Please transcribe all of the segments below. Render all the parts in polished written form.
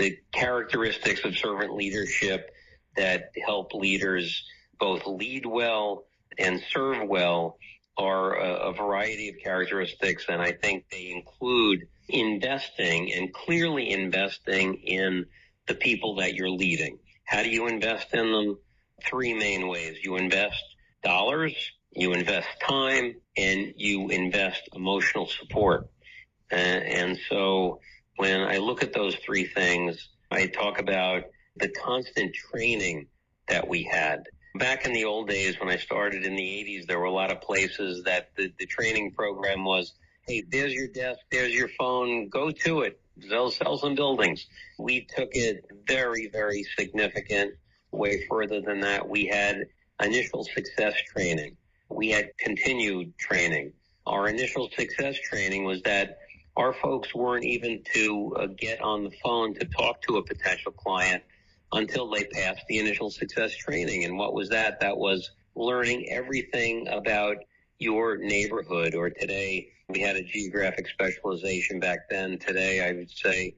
the characteristics of servant leadership that help leaders both lead well and serve well are a variety of characteristics, and I think they include investing, and clearly investing in the people that you're leading. How do you invest in them? Three main ways. You invest dollars, you invest time, and you invest emotional support. And so when I look at those three things, I talk about the constant training that we had. Back in the old days when I started in the 80s, there were a lot of places that the training program was, hey, there's your desk, there's your phone, go to it, sell some buildings. We took it very, very significant, way further than that. We had initial success training. We had continued training. Our initial success training was that our folks weren't even to get on the phone to talk to a potential client until they passed the initial success training. And what was that? That was learning everything about your neighborhood, or today we had a geographic specialization back then. Today I would say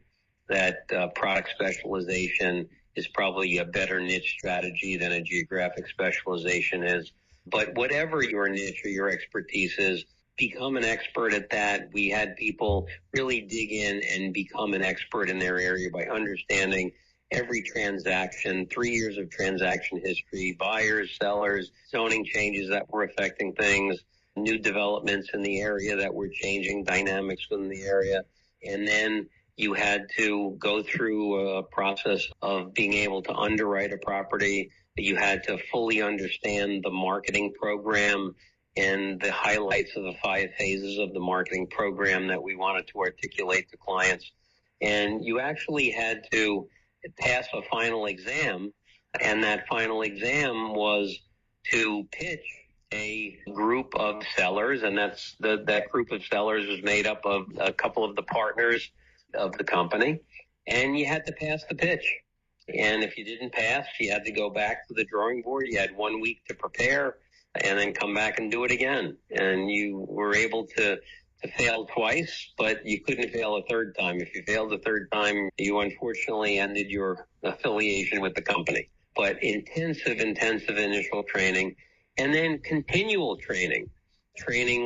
that product specialization is probably a better niche strategy than a geographic specialization is. But whatever your niche or your expertise is, become an expert at that. We had people really dig in and become an expert in their area by understanding every transaction, 3 years of transaction history, buyers, sellers, zoning changes that were affecting things, new developments in the area that were changing dynamics within the area. And then you had to go through a process of being able to underwrite a property. You had to fully understand the marketing program and the highlights of the 5 phases of the marketing program that we wanted to articulate to clients. And you actually had to pass a final exam, and that final exam was to pitch a group of sellers, and that group of sellers was made up of a couple of the partners of the company, and you had to pass the pitch. And if you didn't pass, you had to go back to the drawing board. You had 1 week to prepare and then come back and do it again. And you were able to fail twice, but you couldn't fail a third time. If you failed the third time, you unfortunately ended your affiliation with the company. But intensive initial training, and then continual training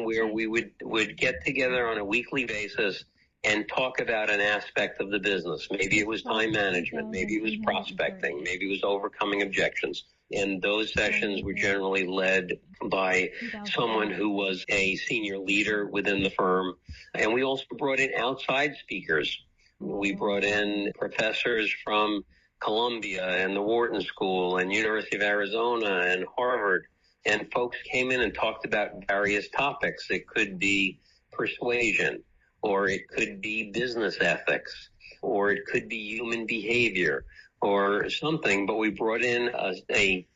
where we would get together on a weekly basis and talk about an aspect of the business. Maybe it was time management, maybe it was prospecting, maybe it was overcoming objections. And those sessions were generally led by someone who was a senior leader within the firm. And we also brought in outside speakers. We brought in professors from Columbia and the Wharton School and University of Arizona and Harvard. And folks came in and talked about various topics. It could be persuasion, or it could be business ethics, or it could be human behavior, or something, but we brought in a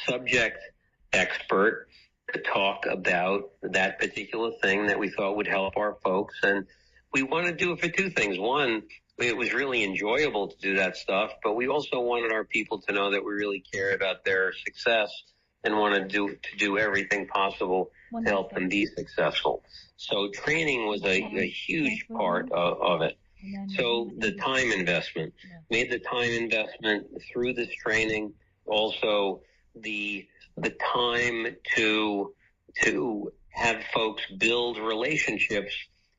subject expert to talk about that particular thing that we thought would help our folks. And we want to do it for two things. One, it was really enjoyable to do that stuff, but we also wanted our people to know that we really care about their success and want to do everything possible to help them be successful. So training was a huge part of it. So the time investment, made the time investment through this training, also the time to have folks build relationships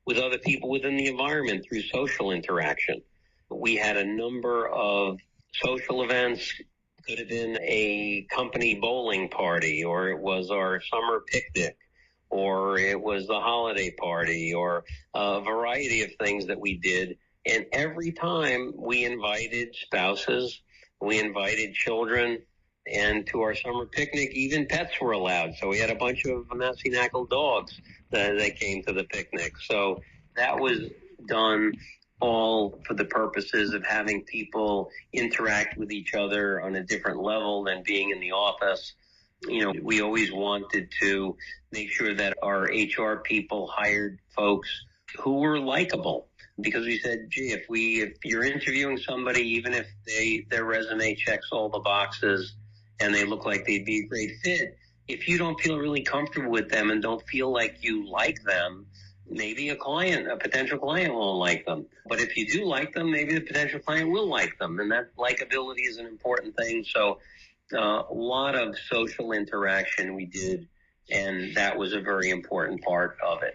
with other people within the environment through social interaction. We had a number of social events. Could have been a company bowling party, or it was our summer picnic, or it was the holiday party, or a variety of things that we did. And every time we invited spouses, we invited children, and to our summer picnic, even pets were allowed. So we had a bunch of Massey Knakal dogs that came to the picnic. So that was done all for the purposes of having people interact with each other on a different level than being in the office. You know, we always wanted to make sure that our HR people hired folks who were likable, because we said, gee, if you're interviewing somebody, even if their resume checks all the boxes and they look like they'd be a great fit, if you don't feel really comfortable with them and don't feel like you like them, maybe a potential client won't like them. But if you do like them, maybe the potential client will like them. And that likability is an important thing. So a lot of social interaction we did, and that was a very important part of it.